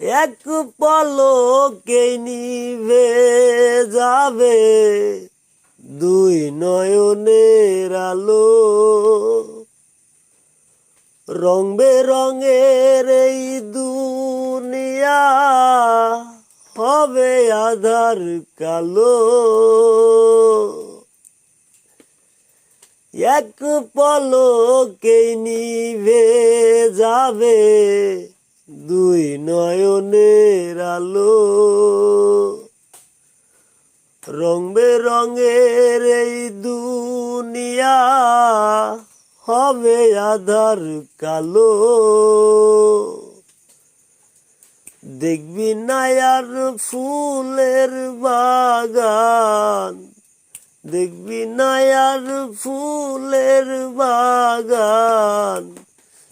এক পলকে নিভে যাবে দুই নয়নের আলো। রং বেরঙের এই দুনিয়া হবে আধার কালো। এক পলকে নিভে যাবে দুই নয়নের আলো। রং বেরঙের এই দুনিয়া হবে আধার কালো। দেখবি না আর ফুলের বাগান, দেখবি না আর ফুলের বাগান,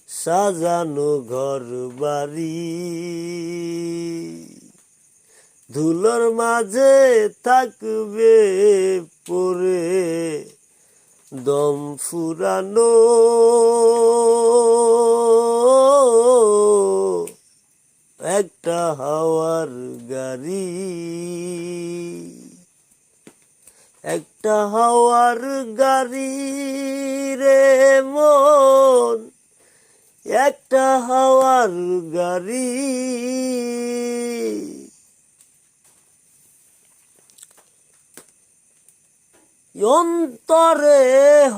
সাজানো ঘর বাড়ি। ধুলোর মাঝে থাকবে পড়ে দম ফুরানো। একটা হাওয়ার গাড়ি, একটা হাওয়ার গাড়ি রে মন, একটা হাওয়ার গাড়ি। অন্তরে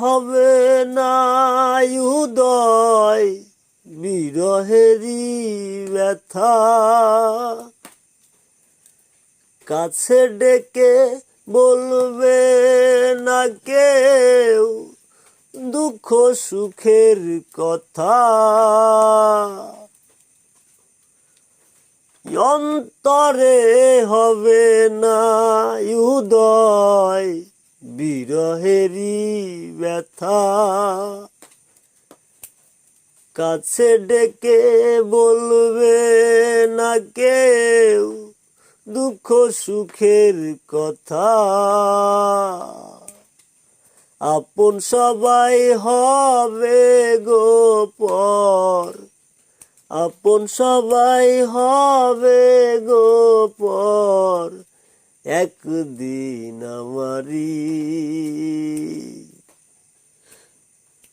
হবে না উদয় বিরহেরই ব্যথা। কাছে ডেকে বলবে না কেউ দুঃখ সুখের কথা। অন্তরে হবে না উদয় বিরহেরই ব্যথা। কাছে ডেকে বলবে না কেউ দুঃখ সুখের কথা। আপন সবাই হবে গো পর, আপন সবাই হবে গো পর একদিন আমারি।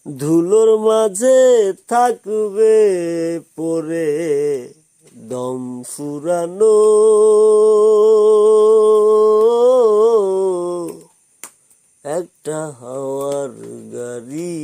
ধুলোর মাঝে থাকবে পড়ে দম ফুরানো। একটা হাওয়ার গাড়ি।